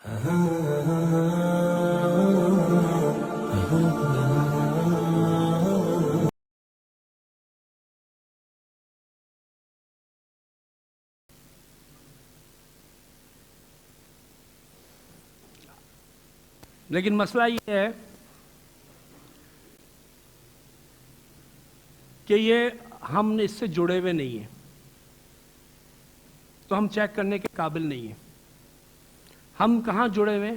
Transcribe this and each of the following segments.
لیکن مسئلہ یہ ہے کہ یہ ہم اس سے جڑے ہوئے نہیں ہیں، تو ہم چیک کرنے کے قابل نہیں ہیں۔ ہم کہاں جڑے ہوئے ہیں؟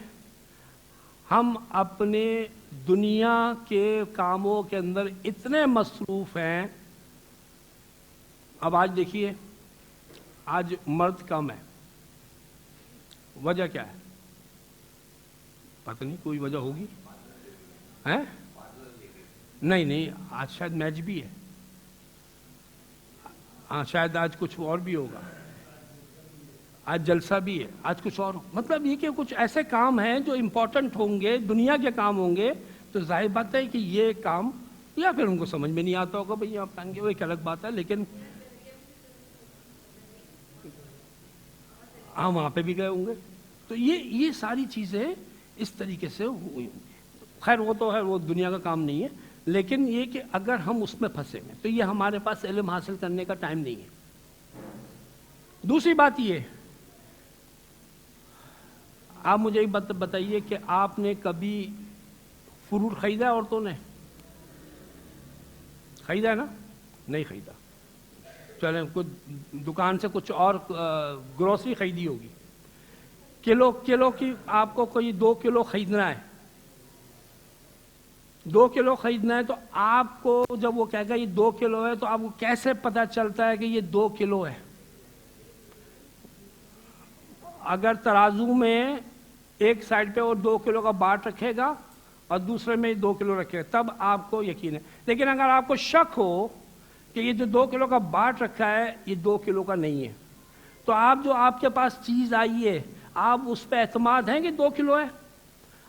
ہم اپنے دنیا کے کاموں کے اندر اتنے مصروف ہیں۔ اب آج دیکھیے، آج مرد کم ہے، وجہ کیا ہے؟ پتہ نہیں، کوئی وجہ ہوگی؟ نہیں، آج شاید میچ بھی ہے، شاید آج کچھ اور بھی ہوگا، آج جلسہ بھی ہے، آج کچھ اور، مطلب یہ کہ کچھ ایسے کام ہیں جو امپورٹنٹ ہوں گے، دنیا کے کام ہوں گے، تو ظاہر بات ہے کہ یہ کام یا پھر ان کو سمجھ میں نہیں آتا ہوگا، بھئی آپ پہن گے، وہ ایک الگ بات ہے، لیکن وہاں پہ بھی گئے ہوں گے، تو یہ ساری چیزیں اس طریقے سے ہوئی ہوں گی۔ خیر وہ تو ہے، وہ دنیا کا کام نہیں ہے، لیکن یہ کہ اگر ہم اس میں پھنسے ہیں تو یہ ہمارے پاس علم حاصل کرنے کا ٹائم نہیں ہے۔ دوسری بات یہ، آپ مجھے ایک بات بتائیے کہ آپ نے کبھی فروٹ خریدا ہے؟ عورتوں نے خریدا ہے نا؟ نہیں خریدا، چلیں کچھ دکان سے کچھ اور گروسری خریدی ہوگی، کلو کی آپ کو کوئی 2 کلو خریدنا ہے، 2 کلو خریدنا ہے، تو آپ کو جب وہ کہے گا یہ 2 کلو ہے، تو آپ کو کیسے پتا چلتا ہے کہ یہ 2 کلو ہے؟ اگر ترازو میں ایک سائڈ پہ وہ 2 کلو کا باٹ رکھے گا اور دوسرے میں 2 کلو رکھے گا، تب آپ کو یقین ہے۔ لیکن اگر آپ کو شک ہو کہ یہ جو 2 کلو کا باٹ رکھا ہے یہ 2 کلو کا نہیں ہے، تو آپ کے پاس چیز آئی ہے، آپ اس پہ اعتماد ہیں کہ 2 کلو ہے؟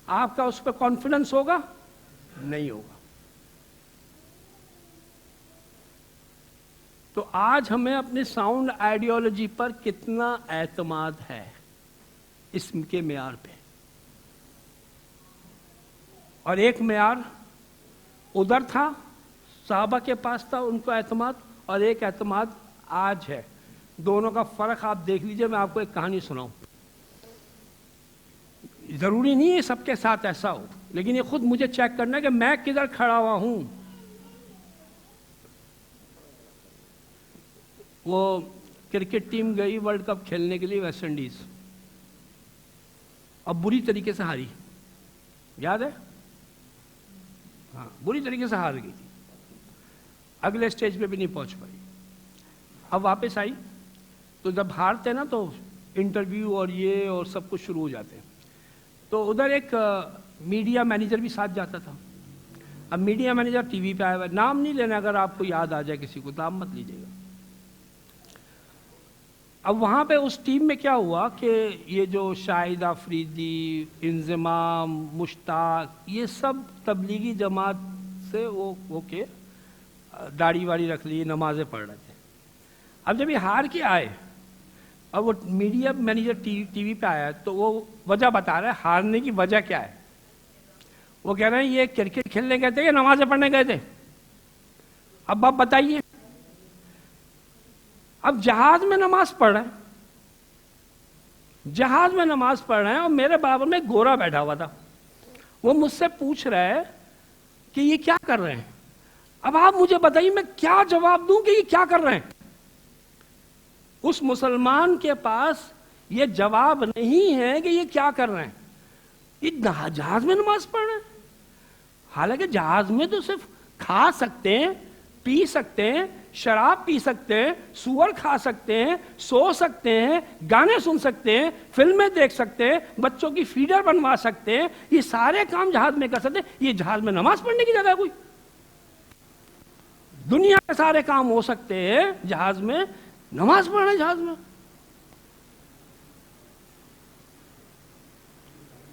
آپ کا اس پہ کانفیڈنس ہوگا؟ نہیں ہوگا۔ تو آج ہمیں اپنی ساؤنڈ آئیڈیالوجی پر کتنا اعتماد ہے اس کے معیار پہ؟ اور ایک معیار ادھر تھا، صحابہ کے پاس تھا ان کو اعتماد، اور ایک اعتماد آج ہے، دونوں کا فرق آپ دیکھ لیجئے۔ میں آپ کو ایک کہانی سناؤں، ضروری نہیں ہے سب کے ساتھ ایسا ہو، لیکن یہ خود مجھے چیک کرنا ہے کہ میں کدھر کھڑا ہوا ہوں۔ وہ کرکٹ ٹیم گئی ورلڈ کپ کھیلنے کے لیے ویسٹ انڈیز، اب بری طریقے سے ہاری، یاد ہے؟ ہاں، بری طریقے سے ہار گئی تھی، اگلے سٹیج پہ بھی نہیں پہنچ پائی۔ اب واپس آئی، تو جب ہارتے نا تو انٹرویو اور یہ اور سب کچھ شروع ہو جاتے ہیں، تو ادھر ایک میڈیا مینیجر بھی ساتھ جاتا تھا۔ اب میڈیا مینیجر ٹی وی پہ آیا ہوا ہے، نام نہیں لینا، اگر آپ کو یاد آ جائے کسی کو تو آپ مت لیجیے گا۔ اب وہاں پہ اس ٹیم میں کیا ہوا کہ یہ جو شاہد آفریدی، انضمام، مشتاق، یہ سب تبلیغی جماعت سے وہ کہ داڑھی واڑی رکھ لی، نمازیں پڑھ رہے تھے۔ اب جب یہ ہار کے آئے، اب وہ میڈیا مینیجر ٹی وی پہ آیا، تو وہ وجہ بتا رہا ہے ہارنے کی وجہ کیا ہے۔ وہ کہہ رہے ہیں یہ کرکٹ کھیلنے گئے تھے یا نمازیں پڑھنے گئے تھے؟ اب آپ بتائیے۔ اب جہاز میں نماز پڑھ رہے ہیں، جہاز میں نماز پڑھ رہے ہیں، اور میرے برابر میں گورا بیٹھا ہوا تھا، وہ مجھ سے پوچھ رہا ہے کہ یہ کیا کر رہے ہیں۔ اب آپ مجھے بتائیے میں کیا جواب دوں کہ یہ کیا کر رہے ہیں؟ اس مسلمان کے پاس یہ جواب نہیں ہے کہ یہ کیا کر رہے ہیں۔ یہ جہاز میں نماز پڑھ رہے ہیں، حالانکہ جہاز میں تو صرف کھا سکتے ہیں، پی سکتے ہیں، شراب پی سکتے ہیں، سور کھا سکتے ہیں، سو سکتے ہیں، گانے سن سکتے ہیں، فلمیں دیکھ سکتے ہیں، بچوں کی فیڈر بنوا سکتے ہیں، یہ سارے کام جہاز میں کر سکتے ہیں۔ یہ جہاز میں نماز پڑھنے کی جگہ کوئی؟ دنیا کے سارے کام ہو سکتے ہیں جہاز میں، نماز پڑھنا جہاز میں؟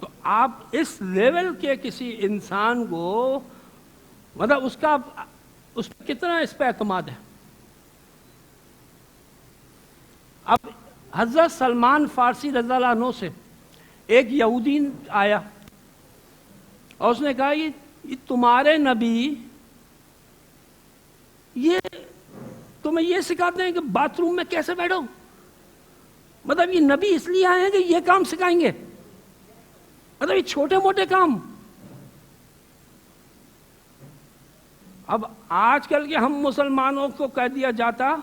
تو آپ اس لیول کے کسی انسان کو، مطلب اس پہ کتنا اس پہ اعتماد ہے؟ اب حضرت سلمان فارسی رضی اللہ عنہ سے ایک یہودی آیا اور اس نے کہا یہ تمہارے نبی یہ تمہیں یہ سکھاتے ہیں کہ باتھ روم میں کیسے بیٹھو؟ مطلب یہ نبی اس لیے آئے ہیں کہ یہ کام سکھائیں گے؟ مطلب یہ چھوٹے موٹے کام. اب آج کل کے ہم مسلمانوں کو کہہ دیا جاتا،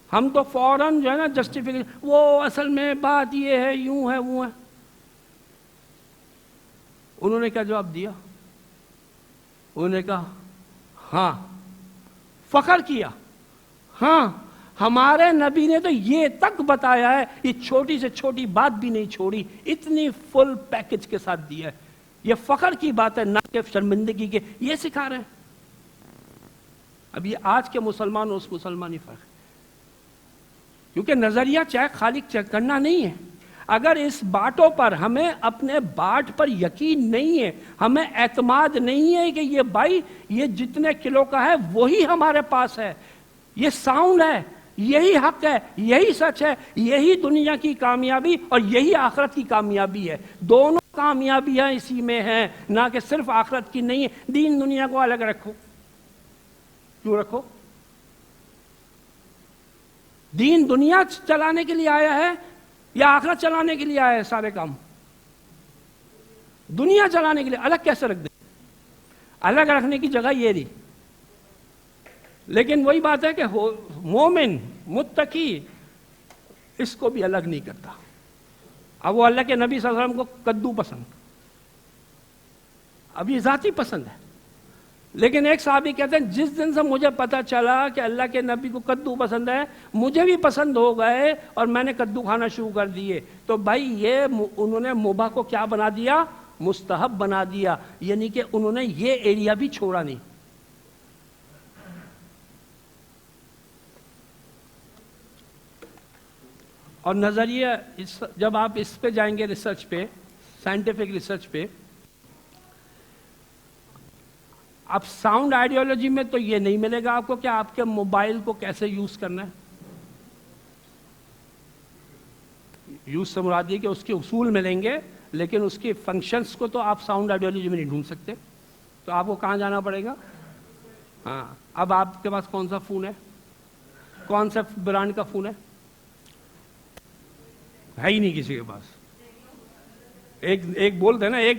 ہم تو فوراً جو ہے نا جسٹیفیکیشن، وہ اصل میں بات یہ ہے، یوں ہے، وہ ہے. انہوں نے کیا جواب دیا؟ انہوں نے کہا ہاں، فخر کیا، ہاں ہمارے نبی نے تو یہ تک بتایا ہے، یہ چھوٹی سے چھوٹی بات بھی نہیں چھوڑی، اتنی فل پیکج کے ساتھ دیا ہے. یہ فخر کی بات ہے، نہ کہ شرمندگی کے. یہ سکھا رہے ہیں. اب یہ آج کے مسلمان اور اس مسلمانی فرق ہے، کیونکہ نظریہ چاہے خالق چیک کرنا نہیں ہے. اگر اس باتوں پر ہمیں اپنے باٹ پر یقین نہیں ہے، ہمیں اعتماد نہیں ہے کہ یہ بھائی یہ جتنے کلو کا ہے وہی ہمارے پاس ہے، یہ ساؤنڈ ہے، یہی حق ہے، یہی سچ ہے، یہی دنیا کی کامیابی اور یہی آخرت کی کامیابی ہے. دونوں کامیابیاں اسی میں ہیں، نہ کہ صرف آخرت کی نہیں ہے. دین دنیا کو الگ رکھو. کیوں رکھو؟ دین دنیا چلانے کے لیے آیا ہے یا آخرت چلانے کے لیے آیا ہے؟ سارے کام دنیا چلانے کے لیے. الگ کیسے رکھ دیں؟ الگ رکھنے کی جگہ یہ رہی. لیکن وہی بات ہے کہ مومن متقی اس کو بھی الگ نہیں کرتا. اب وہ اللہ کے نبی صلی اللہ علیہ وسلم کو کدو پسند، اب یہ ذاتی پسند ہے. لیکن ایک صحابی کہتے ہیں جس دن سے مجھے پتا چلا کہ اللہ کے نبی کو کدو پسند ہے، مجھے بھی پسند ہو گئے اور میں نے کدو کھانا شروع کر دیے. تو بھائی یہ انہوں نے مباح کو کیا بنا دیا؟ مستحب بنا دیا. یعنی کہ انہوں نے یہ ایریا بھی چھوڑا نہیں. اور نظریہ جب آپ اس پہ جائیں گے، ریسرچ پہ، سائنٹیفک ریسرچ پہ، اب ساؤنڈ آئیڈیالوجی میں تو یہ نہیں ملے گا آپ کو کہ آپ کے موبائل کو کیسے یوز کرنا ہے. یوز سے مراد یہ کہ اس کے اصول ملیں گے، لیکن اس کے فنکشنز کو تو آپ ساؤنڈ آئیڈیالوجی میں نہیں ڈھونڈ سکتے. تو آپ کو کہاں جانا پڑے گا؟ ہاں، اب آپ کے پاس کون سا فون ہے؟ کون سا برانڈ کا فون ہے ہی نہیں کسی کے پاس. ایک بولتے ہیں نا، ایک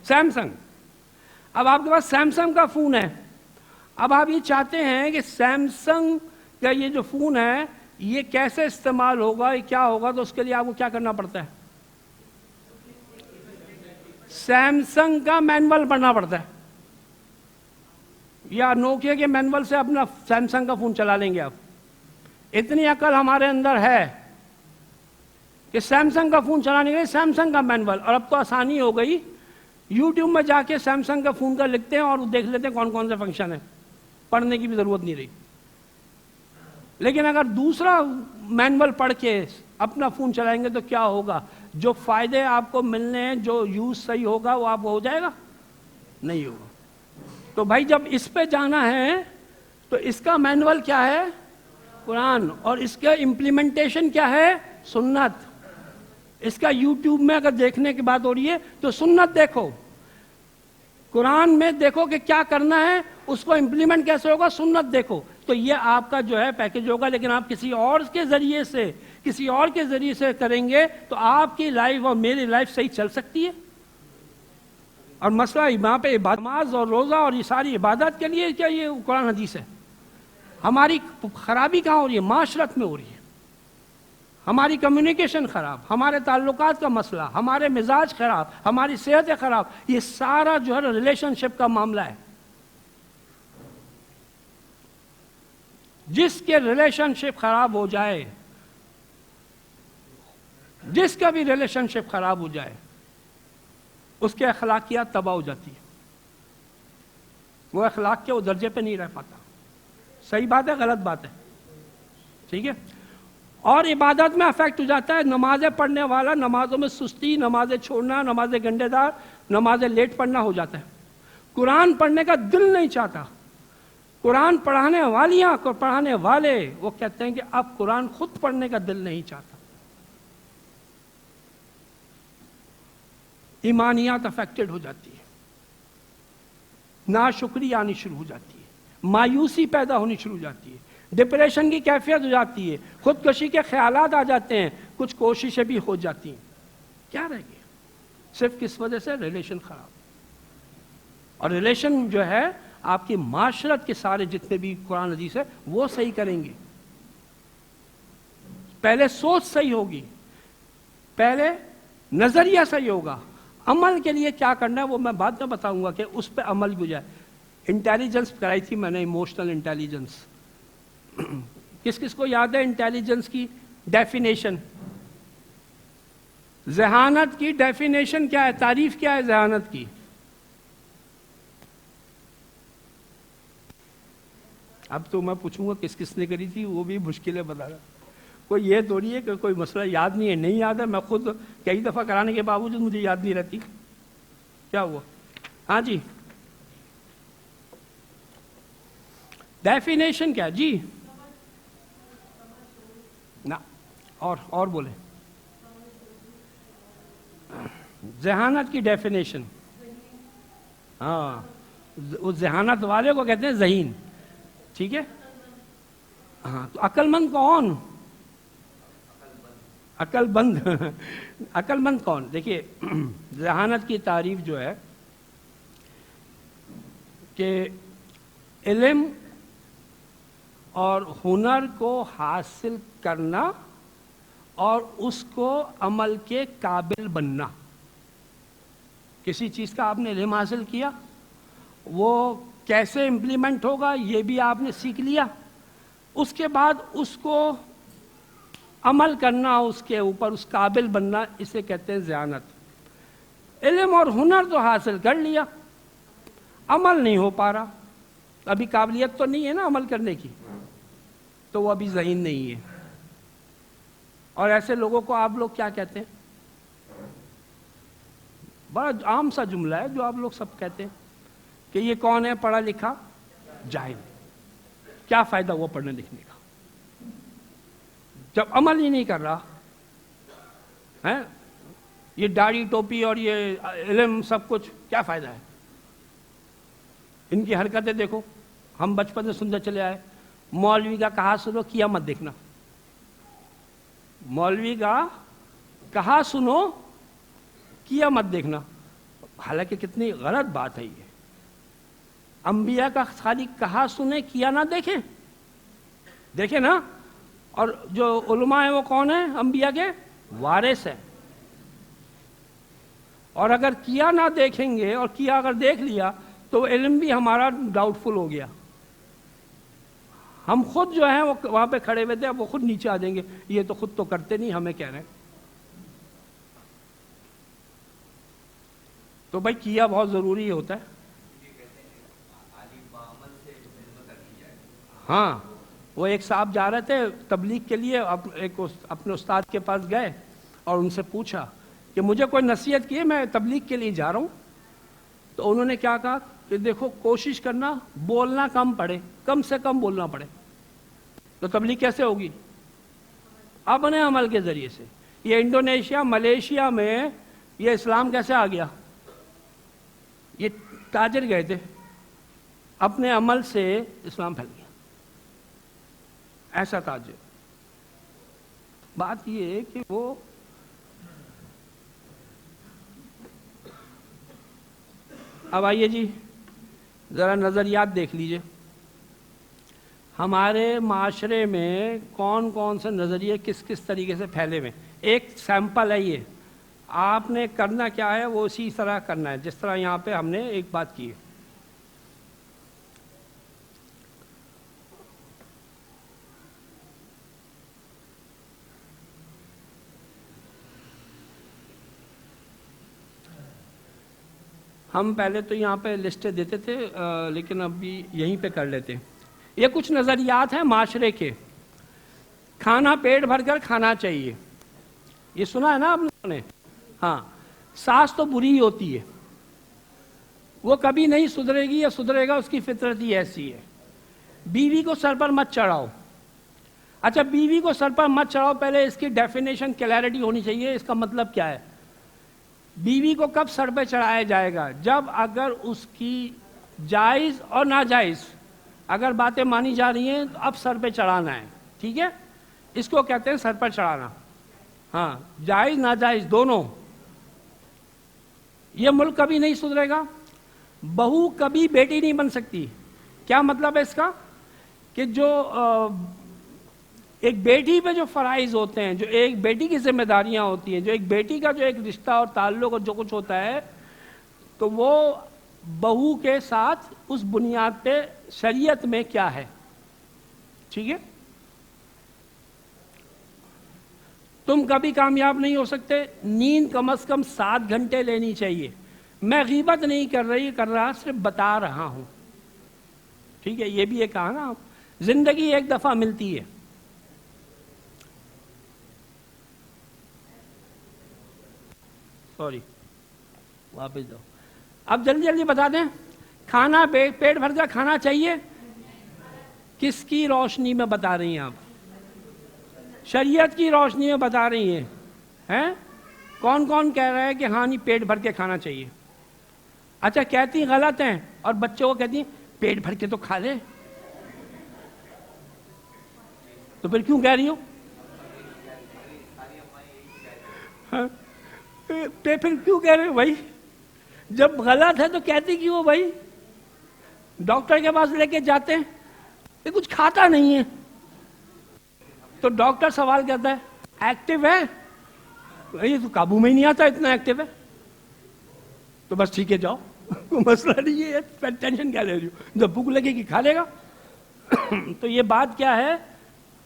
سیمسنگ. اب آپ کے پاس سیمسنگ کا فون ہے. اب آپ یہ چاہتے ہیں کہ سیمسنگ کا یہ جو فون ہے یہ کیسے استعمال ہوگا، یہ کیا ہوگا. تو اس کے لیے آپ کو کیا کرنا پڑتا ہے؟ سیمسنگ کا مینول پڑھنا پڑتا ہے، یا نوکیا کے مینول سے اپنا سیمسنگ کا فون چلا لیں گے آپ. اتنی عقل ہمارے اندر ہے کہ سیمسنگ کا فون چلانے کے لیے سیمسنگ کا مینول. اور اب تو آسانی ہو گئی، یوٹیوب میں جا کے سیمسنگ کا فون کا لکھتے ہیں اور دیکھ لیتے ہیں کون کون سے فنکشن ہیں. پڑھنے کی بھی ضرورت نہیں رہی. لیکن اگر دوسرا مینول پڑھ کے اپنا فون چلائیں گے تو کیا ہوگا؟ جو فائدے آپ کو ملنے ہیں، جو یوز صحیح ہوگا وہ آپ کو ہو جائے گا؟ نہیں ہوگا. تو بھائی جب اس پہ جانا ہے تو اس کا مینول کیا ہے؟ قرآن. اور اس کا امپلیمنٹیشن کیا ہے؟ سنت. اس کا یوٹیوب میں اگر دیکھنے کی بات ہو رہی ہے تو سنت دیکھو، قرآن میں دیکھو کہ کیا کرنا ہے، اس کو امپلیمنٹ کیسے ہوگا، سنت دیکھو. تو یہ آپ کا جو ہے پیکج ہوگا. لیکن آپ کسی اور کے ذریعے سے کریں گے تو آپ کی لائف اور میری لائف صحیح چل سکتی ہے. اور مسئلہ یہاں پہ نماز اور روزہ اور یہ ساری عبادت کے لیے کیا یہ قرآن حدیث ہے؟ ہماری خرابی کہاں ہو رہی ہے؟ معاشرت میں ہو رہی ہے. ہماری کمیونیکیشن خراب، ہمارے تعلقات کا مسئلہ، ہمارے مزاج خراب، ہماری صحت خراب. یہ سارا جو ہے ریلیشن شپ کا معاملہ ہے. جس کے ریلیشن شپ خراب ہو جائے، جس کا بھی ریلیشن شپ خراب ہو جائے، اس کے اخلاقیات تباہ ہو جاتی ہے. وہ اخلاق کے وہ درجے پہ نہیں رہ پاتا. صحیح بات ہے، غلط بات ہے، ٹھیک ہے. اور عبادت میں افیکٹ ہو جاتا ہے. نمازیں پڑھنے والا نمازوں میں سستی، نمازیں چھوڑنا، نمازیں گنڈے دار، نمازیں لیٹ پڑھنا ہو جاتا ہے. قرآن پڑھنے کا دل نہیں چاہتا. قرآن پڑھانے والیاں کو پڑھانے والے وہ کہتے ہیں کہ اب قرآن خود پڑھنے کا دل نہیں چاہتا. ایمانیات افیکٹڈ ہو جاتی ہے، ناشکری آنی شروع ہو جاتی ہے، مایوسی پیدا ہونی شروع ہو جاتی ہے، ڈپریشن کی کیفیت ہو جاتی ہے، خودکشی کے خیالات آ جاتے ہیں، کچھ کوششیں بھی ہو جاتی ہیں۔ کیا رہ گیا؟ صرف کس وجہ سے؟ ریلیشن خراب۔ اور ریلیشن جو ہے آپ کی معاشرت کے سارے جتنے بھی قرآن حدیث ہے وہ صحیح کریں گے۔ پہلے سوچ صحیح ہوگی، پہلے نظریہ صحیح ہوگا، عمل کے لیے کیا کرنا ہے وہ میں بعد میں بتاؤں گا کہ اس پہ عمل بھی ہو جائے۔ انٹیلیجنس کرائی تھی میں نے، ایموشنل انٹیلیجنس۔ کس کس کو یاد ہے انٹیلیجنس کی ڈیفینیشن؟ ذہانت کی ڈیفینیشن کیا ہے؟ تعریف کیا ہے ذہانت کی؟ اب تو میں پوچھوں گا کس کس نے کری تھی، وہ بھی مشکلیں بتا رہا۔ کوئی یہ تھوڑی ہے کہ کوئی مسئلہ یاد نہیں ہے، نہیں یاد ہے، میں خود کئی دفعہ کرانے کے باوجود مجھے یاد نہیں رہتی۔ کیا ہوا؟ ہاں جی، ڈیفینیشن کیا جی؟ نہ، اور بولیں۔ ذہانت کی ڈیفینیشن، ہاں، اس ذہانت والے کو کہتے ہیں ذہین، ٹھیک ہے؟ ہاں، تو عقل مند کون؟ عقل بند عقل مند کون؟ دیکھیے ذہانت کی تعریف جو ہے کہ علم اور ہنر کو حاصل کرنا اور اس کو عمل کے قابل بننا۔ کسی چیز کا آپ نے علم حاصل کیا، وہ کیسے امپلیمنٹ ہوگا یہ بھی آپ نے سیکھ لیا، اس کے بعد اس کو عمل کرنا، اس کے اوپر اس قابل بننا، اسے کہتے ہیں ذہانت۔ علم اور ہنر تو حاصل کر لیا، عمل نہیں ہو پا رہا، ابھی قابلیت تو نہیں ہے نا عمل کرنے کی، تو وہ ابھی ذہین نہیں ہے۔ اور ایسے لوگوں کو آپ لوگ کیا کہتے ہیں؟ بڑا عام سا جملہ ہے جو آپ لوگ سب کہتے ہیں کہ یہ کون ہے؟ پڑھا لکھا جاہل۔ کیا فائدہ ہوا پڑھنے لکھنے کا جب عمل ہی نہیں کر رہا ہے؟ یہ داڑھی ٹوپی اور یہ علم سب کچھ کیا فائدہ ہے؟ ان کی حرکتیں دیکھو، ہم بچپن سے سنتے چلے آئے، مولوی کا کہا سنو کیا مت دیکھنا۔ مولوی کا کہا سنو کیا مت دیکھنا، حالانکہ کتنی غلط بات ہے یہ۔ انبیاء کا خالی کہا سنے کیا نہ دیکھیں، دیکھیں نا۔ اور جو علماء ہیں وہ کون ہیں؟ انبیاء کے وارث ہیں۔ اور اگر کیا نہ دیکھیں گے اور کیا اگر دیکھ لیا تو علم بھی ہمارا ڈاؤٹ فل ہو گیا۔ ہم خود جو ہیں وہ وہاں پہ کھڑے ہوئے تھے، اب وہ خود نیچے آ جائیں گے، یہ تو خود تو کرتے نہیں، ہمیں کہہ رہے ہیں۔ تو بھائی کیا بہت ضروری ہوتا ہے۔ ہاں، وہ ایک صاحب جا رہے تھے تبلیغ کے لیے، اپنے استاد کے پاس گئے اور ان سے پوچھا کہ مجھے کوئی نصیحت کیے، میں تبلیغ کے لیے جا رہا ہوں۔ تو انہوں نے کیا کہا کہ دیکھو کوشش کرنا بولنا کم پڑے، کم سے کم بولنا پڑے، تو تبلیغ کیسے ہوگی؟ اپنے عمل کے ذریعے سے۔ یہ انڈونیشیا، ملیشیا میں یہ اسلام کیسے آ گیا؟ یہ تاجر گئے تھے، اپنے عمل سے اسلام پھیل گیا، ایسا تاجر۔ بات یہ ہے کہ وہ اب آئیے جی ذرا نظریات دیکھ لیجئے، ہمارے معاشرے میں کون کون سے نظریے کس کس طریقے سے پھیلے ہوئے۔ ایک سیمپل ہے یہ، آپ نے کرنا کیا ہے وہ اسی طرح کرنا ہے جس طرح یہاں پہ ہم نے ایک بات کی ہے۔ ہم پہلے تو یہاں پہ لسٹیں دیتے تھے لیکن ابھی یہیں پہ کر لیتے ہیں۔ یہ کچھ نظریات ہیں معاشرے کے۔ کھانا پیٹ بھر کر کھانا چاہیے، یہ سنا ہے نا آپ لوگوں نے؟ ہاں، ساس تو بری ہوتی ہے، وہ کبھی نہیں سدھرے گی یا سدھرے گا، اس کی فطرت ہی ایسی ہے۔ بیوی کو سر پر مت چڑھاؤ۔ اچھا، بیوی کو سر پر مت چڑھاؤ، پہلے اس کی ڈیفینیشن کلیئرٹی ہونی چاہیے، اس کا مطلب کیا ہے؟ بیوی کو کب سر پہ چڑھایا جائے گا؟ جب اگر اس کی جائز اور ناجائز اگر باتیں مانی جا رہی ہیں تو اب سر پہ چڑھانا ہے، ٹھیک ہے؟ اس کو کہتے ہیں سر پر چڑھانا، ہاں، جائز ناجائز دونوں۔ یہ ملک کبھی نہیں سدھرے گا۔ بہو کبھی بیٹی نہیں بن سکتی۔ کیا مطلب ہے اس کا؟ کہ جو ایک بیٹی پہ جو فرائض ہوتے ہیں، جو ایک بیٹی کی ذمہ داریاں ہوتی ہیں، جو ایک بیٹی کا جو ایک رشتہ اور تعلق اور جو کچھ ہوتا ہے، تو وہ بہو کے ساتھ اس بنیاد پہ شریعت میں کیا ہے، ٹھیک ہے؟ تم کبھی کامیاب نہیں ہو سکتے۔ نیند کم از کم 7 گھنٹے لینی چاہیے۔ میں غیبت نہیں کر رہا، صرف بتا رہا ہوں، ٹھیک ہے؟ یہ بھی ایک کہا نا، زندگی ایک دفعہ ملتی ہے۔ سوری، واپس جاؤ۔ اب جلدی جلدی بتا دیں، کھانا پیٹ بھر کا کھانا چاہیے؟ کس کی روشنی میں بتا رہی ہیں آپ؟ شریعت کی روشنی میں بتا رہی ہیں۔ کون کون کہہ رہا ہے کہ ہاں نہیں پیٹ بھر کے کھانا چاہیے؟ اچھا، کہتی غلط ہیں اور بچوں کو کہتی ہیں پیٹ بھر کے تو کھا لے، تو پھر کیوں کہہ رہی ہو؟ پھر کیوں کہہ رہے ہو بھائی؟ جب غلط ہے تو کہتی کیوں ہو بھائی؟ ڈاکٹر کے پاس لے کے جاتے ہیں، یہ کچھ کھاتا نہیں ہے، تو ڈاکٹر سوال کرتا ہے ایکٹیو ہے؟ یہ تو قابو میں ہی نہیں آتا، اتنا ایکٹیو ہے، تو بس ٹھیک ہے جاؤ، کوئی مسئلہ نہیں ہے، پھر ٹینشن کیا لے رہی ہو؟ جب بھوک لگے گی کھا لے گا۔ تو یہ بات کیا ہے؟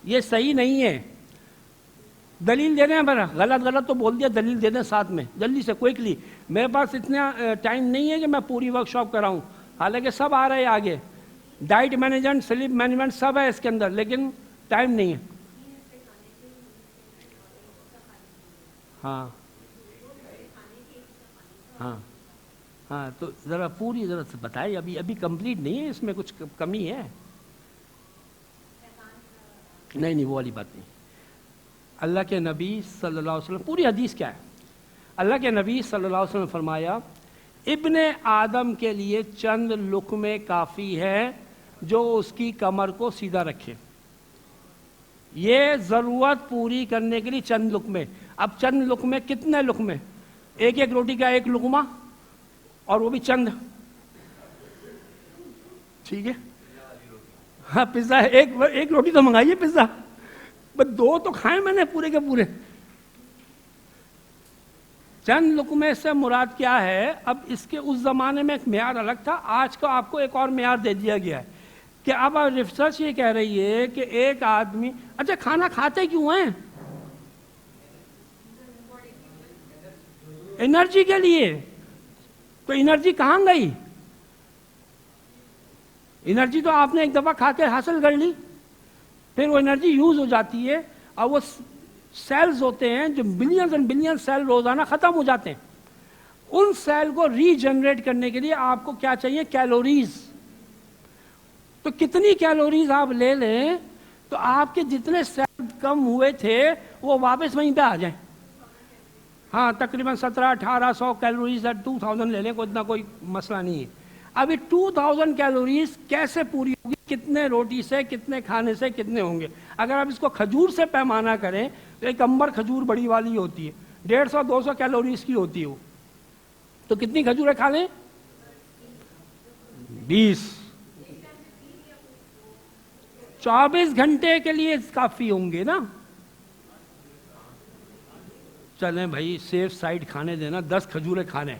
یہ صحیح نہیں ہے۔ دلیل دے دیں، غلط تو بول دیا، دلیل دے دیں ساتھ میں جلدی سے کوئکلی۔ میرے پاس اتنا ٹائم نہیں ہے کہ میں پوری ورک شاپ کراؤں، حالانکہ سب آ رہے ہیں آگے، ڈائٹ مینجمنٹ، سلیپ مینجمنٹ سب ہے اس کے اندر، لیکن ٹائم نہیں ہے۔ ہاں ہاں ہاں، تو ذرا پوری ذرا سے بتائیں، ابھی کمپلیٹ نہیں ہے، اس میں کچھ کمی ہے؟ نہیں وہ والی بات نہیں۔ اللہ کے نبی صلی اللہ علیہ وسلم، پوری حدیث کیا ہے؟ اللہ کے نبی صلی اللہ علیہ وسلم نے فرمایا ابن آدم کے لیے چند لقمے کافی ہے جو اس کی کمر کو سیدھا رکھے۔ یہ ضرورت پوری کرنے کے لیے چند لقمے۔ اب چند لقمے کتنے لقمے؟ ایک روٹی کا ایک لقمہ، اور وہ بھی چند، ٹھیک ہے؟ ہاں پزا، ایک روٹی تو منگائیے پزا، بس 2 تو کھائیں میں نے پورے کے پورے۔ چند لقمے سے مراد کیا ہے؟ اب اس کے اس زمانے میں ایک معیار الگ تھا، آج کا آپ کو ایک اور معیار دے دیا گیا ہے کہ اب ریسرچ یہ کہہ رہی ہے کہ ایک آدمی، اچھا کھانا کھاتے کیوں ہیں؟ انرجی کے لیے۔ تو انرجی کہاں گئی؟ انرجی تو آپ نے ایک دفعہ کھا کے حاصل کر لی، پھر وہ انرجی یوز ہو جاتی ہے، اور وہ سیلز ہوتے ہیں جو بلینز اینڈ بلین سیل روزانہ ختم ہو جاتے ہیں، ان سیل کو ری جنریٹ کرنے کے لیے آپ کو کیا چاہیے؟ کیلوریز۔ تو کتنی کیلوریز آپ لے لیں تو آپ کے جتنے سیل کم ہوئے تھے وہ واپس وہیں پہ آ جائیں۔ ہاں تقریباً 1700-1800 کیلوریز ہے، 2000 لے لیں، کوئی اتنا کوئی مسئلہ نہیں ہے۔ ابھی 2000 کیلوریز کیسے پوری ہوگی؟ کتنے روٹی سے، کتنے کھانے سے کتنے ہوں گے؟ اگر آپ اس کو کھجور سے پیمانہ کریں تو ایک امبر کھجور بڑی والی ہوتی ہے، 150-200 کیلوریز کی ہوتی ہے وہ، تو کتنی کھجوریں کھا لیں؟ 20۔ 24 گھنٹے کے لیے کافی ہوں گے نا؟ چلیں بھائی سیف سائڈ کھانے دینا، 10 کھجوریں کھانے۔